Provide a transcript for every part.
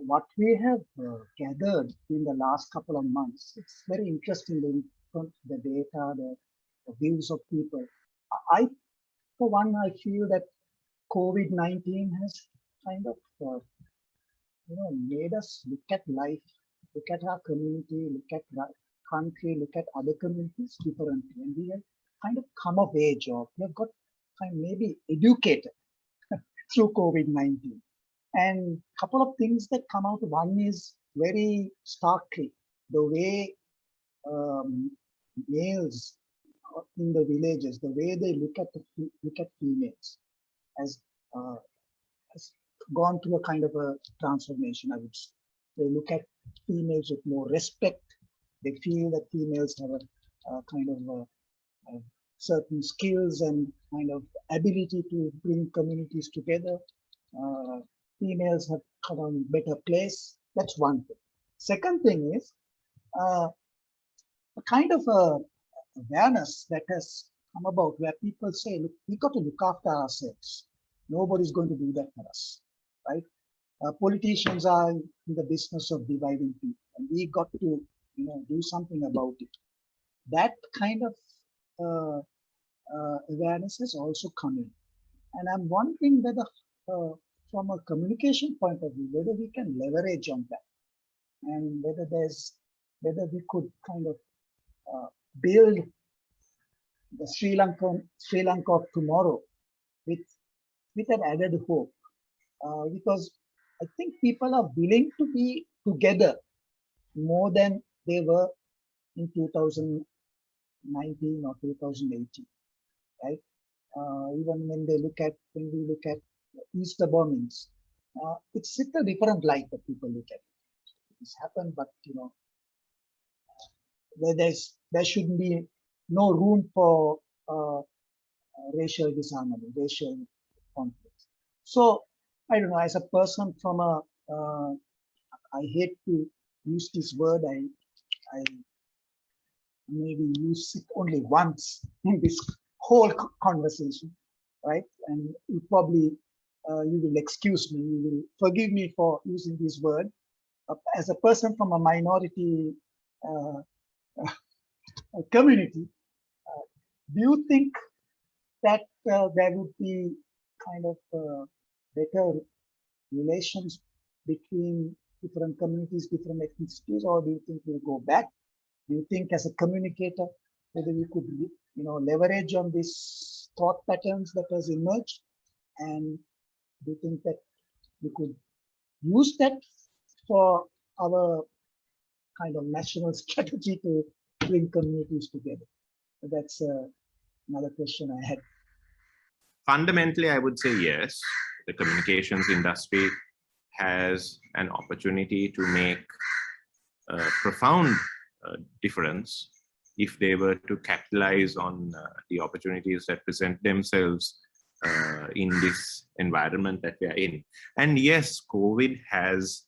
what we have gathered in the last couple of months, it's very interesting, the data, the views of people. I, for one, I feel that COVID-19 has kind of, made us look at life, look at our community, look at the country, look at other communities differently. And we have kind of come of age, or we have got kind of maybe educated through COVID-19. And a couple of things that come out. One is very starkly the way males in the villages, the way they look at females, has, uh, has gone through a kind of a transformation. I would say they look at females with more respect. They feel that females have a kind of certain skills and kind of ability to bring communities together. Uh, Females have come on better place. That's one thing. Second thing is a kind of awareness that has come about where people say, look, we got to look after ourselves. Nobody's going to do that for us, right? Politicians are in the business of dividing people, and we got to, do something about it. That kind of awareness has also come in, and I'm wondering whether, from a communication point of view, whether we can leverage on that, and whether we could kind of build the Sri Lanka of tomorrow with an added hope, because I think people are willing to be together more than they were in 2019 or 2018, right? Even when we look at Easter bombings, it's a different light that people look at it. It's happened, but there should be no room for racial disharmony, racial conflict. So I don't know. As a person from I hate to use this word. I maybe use it only once in this whole conversation, right? And you probably you will excuse me, you will forgive me for using this word. As a person from a minority community, do you think that there would be kind of better relations between different communities, different ethnicities, or do you think we'll go back? Do you think, as a communicator, whether we could, leverage on these thought patterns that has emerged, and do you think that we could use that for our kind of national strategy to bring communities together? So that's another question I had. Fundamentally, I would say yes. The communications industry has an opportunity to make a profound difference if they were to capitalize on the opportunities that present themselves in this environment that we are in. And yes, COVID has,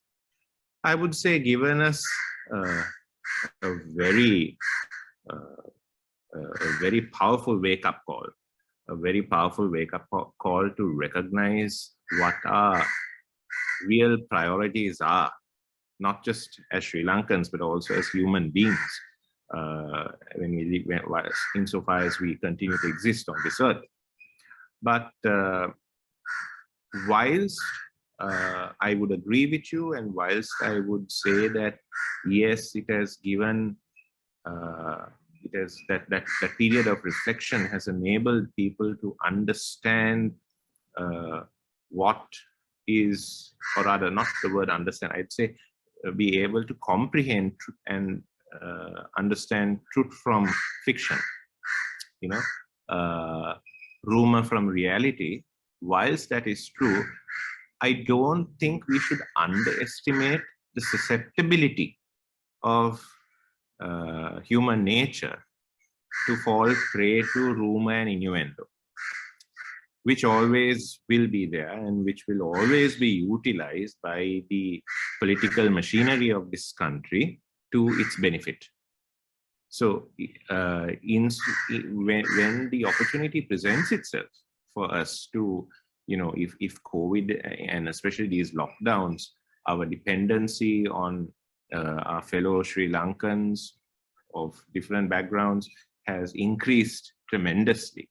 I would say, given us a very powerful wake-up call, to recognize what our real priorities are, not just as Sri Lankans, but also as human beings, insofar as we continue to exist on this earth. But whilst I would agree with you, and whilst I would say that yes, it has given that period of reflection has enabled people to understand what is, or rather, not the word understand, I'd say be able to comprehend and understand truth from fiction, rumor from reality. Whilst that is true, I don't think we should underestimate the susceptibility of human nature to fall prey to rumor and innuendo, which always will be there and which will always be utilized by the political machinery of this country to its benefit. So when the opportunity presents itself for us to, if COVID and especially these lockdowns our dependency on our fellow Sri Lankans of different backgrounds has increased tremendously.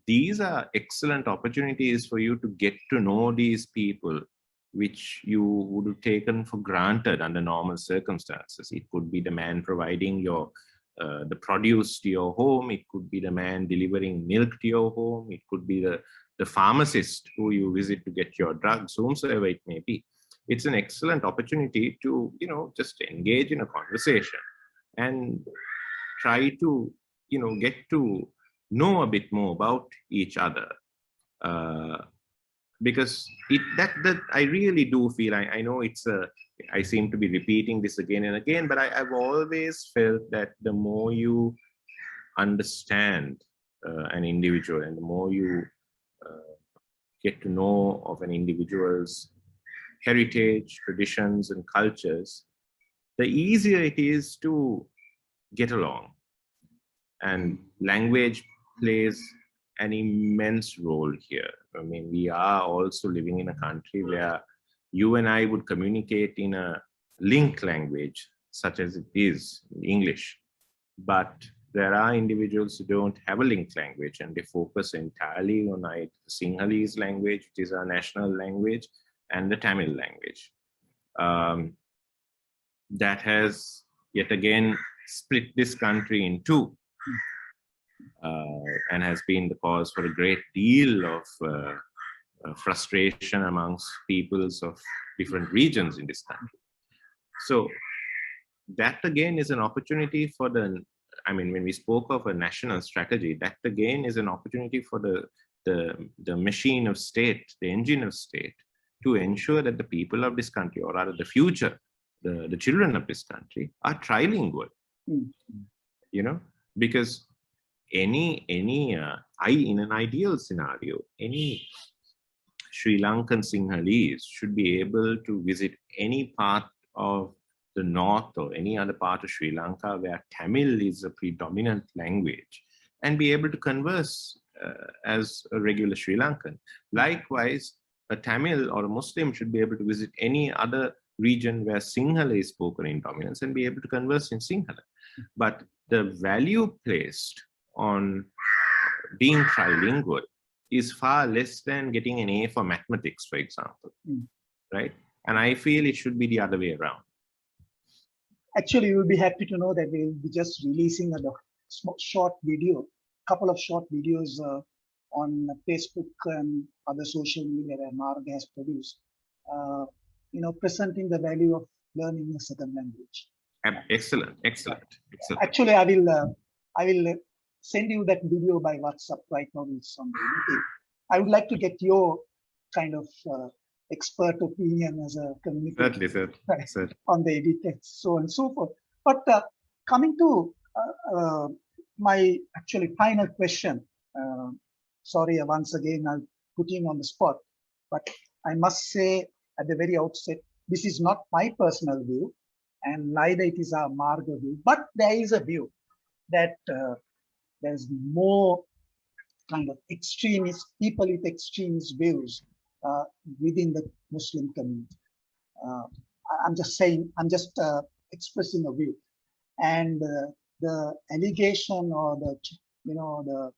These are excellent opportunities for you to get to know these people, which you would have taken for granted under normal circumstances. It could be the man providing your the produce to your home. It could be the man delivering milk to your home. It could be the pharmacist who you visit to get your drugs, whomsoever it may be. It's an excellent opportunity to, just engage in a conversation and try to, get to know a bit more about each other. Because that I really do feel, I know I seem to be repeating this again and again, but I've always felt that the more you understand an individual and the more you get to know of an individual's heritage, traditions, and cultures, the easier it is to get along. And language plays an immense role here. I mean, we are also living in a country where you and I would communicate in a link language, such as it is English. But there are individuals who don't have a link language, and they focus entirely on the Sinhalese language, which is our national language, and the Tamil language. That has yet again split this country in two. And has been the cause for a great deal of frustration amongst peoples of different regions in this country. So that again is an opportunity for when we spoke of a national strategy, that again is an opportunity for the machine of state, the engine of state, to ensure that the people of this country, or rather the future, the children of this country, are trilingual. Because in an ideal scenario, any Sri Lankan Sinhalese should be able to visit any part of the north or any other part of Sri Lanka where Tamil is a predominant language and be able to converse as a regular Sri Lankan. Likewise, a Tamil or a Muslim should be able to visit any other region where Sinhala is spoken in dominance and be able to converse in Sinhala. But the value placed on being trilingual is far less than getting an A for mathematics, for example, right? And I feel it should be the other way around. Actually, you'll be happy to know that we'll be just releasing a short video, couple of short videos on Facebook and other social media that Marg has produced, presenting the value of learning a second language. Excellent. Actually, I will send you that video by WhatsApp right now. It's on the meeting. I would like to get your kind of expert opinion as a communicator. Certainly. On the edit, so on and so forth. But coming to my actually final question, sorry, once again, I'll put him on the spot, but I must say at the very outset, this is not my personal view, and neither it is our Marga view, but there is a view that there's more kind of extremist people with extremist views within the Muslim community. I'm just expressing a view, and the allegation or the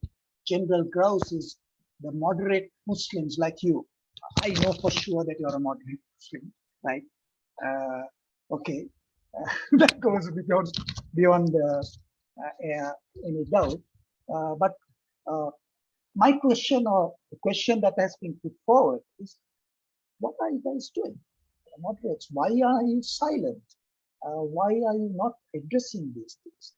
general grouse is the moderate Muslims like you. I know for sure that you're a moderate Muslim, right? Okay, that goes beyond any doubt. But my question, or the question that has been put forward, is what are you guys doing? Moderates, why are you silent? Why are you not addressing these things?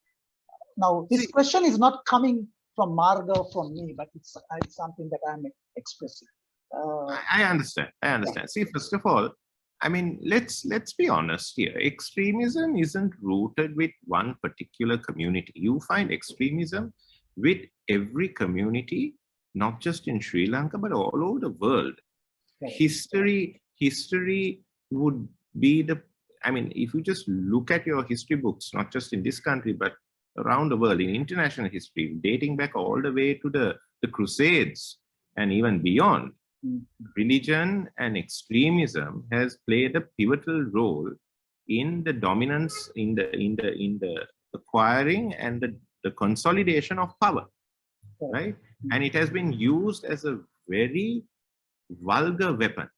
Now, this question is not coming from Marga or from me, but it's something that I'm expressing. I understand. Yeah. See, first of all, I mean, let's be honest here. Extremism isn't rooted with one particular community. You find extremism with every community, not just in Sri Lanka, but all over the world. Right. History would be if you just look at your history books, not just in this country, but around the world, in international history, dating back all the way to the Crusades and even beyond, Mm. Religion and extremism has played a pivotal role in the dominance, in the acquiring and the consolidation of power, Correct. right? And it has been used as a very vulgar weapon.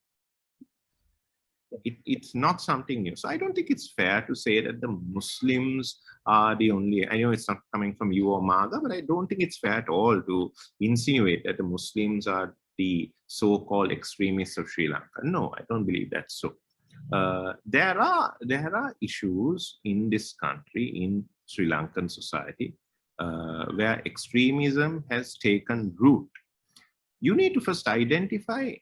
It's not something new. So I don't think it's fair to say that the Muslims are the only, I know it's not coming from you or Marga, but I don't think it's fair at all to insinuate that the Muslims are the so-called extremists of Sri Lanka. No, I don't believe that's so. There are issues in this country, in Sri Lankan society, where extremism has taken root. You need to first identify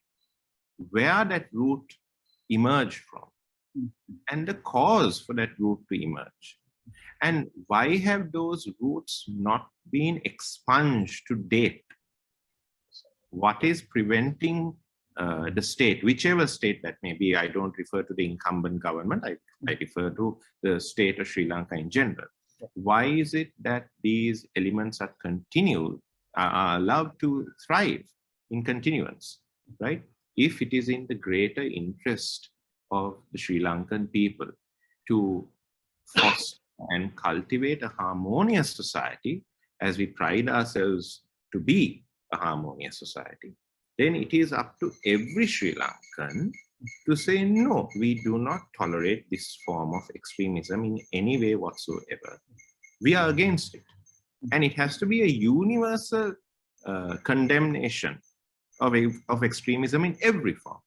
where that root emerged from and the cause for that root to emerge. And why have those roots not been expunged to date? What is preventing the state, whichever state that may be? I don't refer to the incumbent government, I refer to the state of Sri Lanka in general. Why is it that these elements are allowed to thrive in continuance, right? If it is in the greater interest of the Sri Lankan people to foster and cultivate a harmonious society, as we pride ourselves to be a harmonious society, then it is up to every Sri Lankan to say, no, we do not tolerate this form of extremism in any way whatsoever. We are against it. And it has to be a universal condemnation of extremism in every form.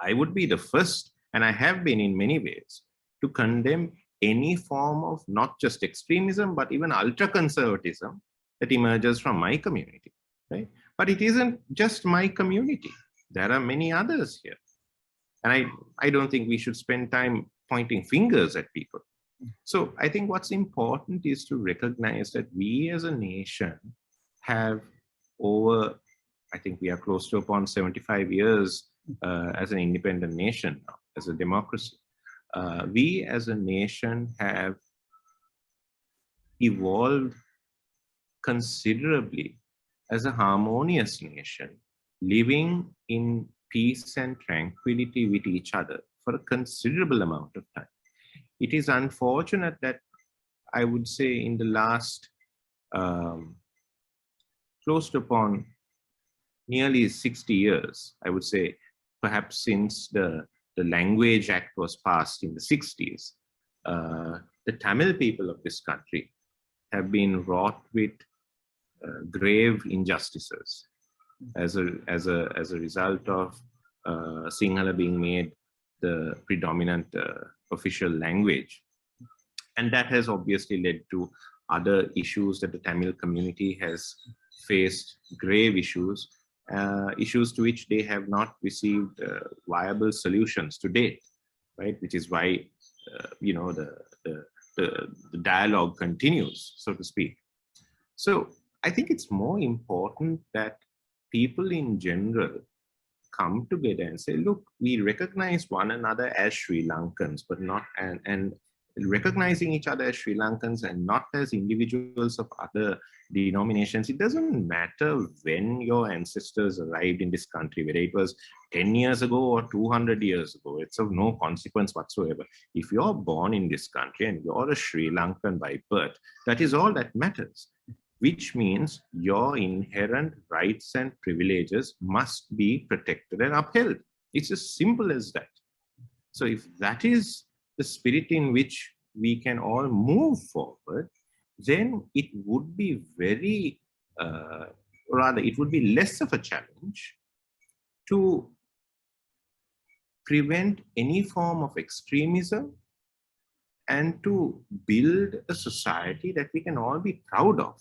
I would be the first, and I have been in many ways, to condemn any form of not just extremism, but even ultra-conservatism that emerges from my community, right? But it isn't just my community. There are many others here. And I don't think we should spend time pointing fingers at people. So I think what's important is to recognize that we as a nation have over, I think we are close to upon 75 years as an independent nation now, as a democracy. We as a nation have evolved considerably as a harmonious nation, living in peace and tranquility with each other for a considerable amount of time. It is unfortunate that I would say in the last close to upon nearly 60 years, I would say, perhaps since the Language Act was passed in the 60s, the Tamil people of this country have been wrought with grave injustices as a result of Sinhala being made the predominant official language. And that has obviously led to other issues that the Tamil community has faced, grave issues, issues to which they have not received viable solutions to date, right? Which is why, you know, the dialogue continues, so to speak. So I think it's more important that people in general come together and say, look, we recognize one another as Sri Lankans, but not, and recognizing each other as Sri Lankans and not as individuals of other denominations. It doesn't matter when your ancestors arrived in this country, whether it was 10 years ago or 200 years ago, it's of no consequence whatsoever. If you're born in this country and you're a Sri Lankan by birth, that is all that matters, which means your inherent rights and privileges must be protected and upheld. It's as simple as that. So if that is the spirit in which we can all move forward, then it would be very, rather, it would be less of a challenge to prevent any form of extremism and to build a society that we can all be proud of.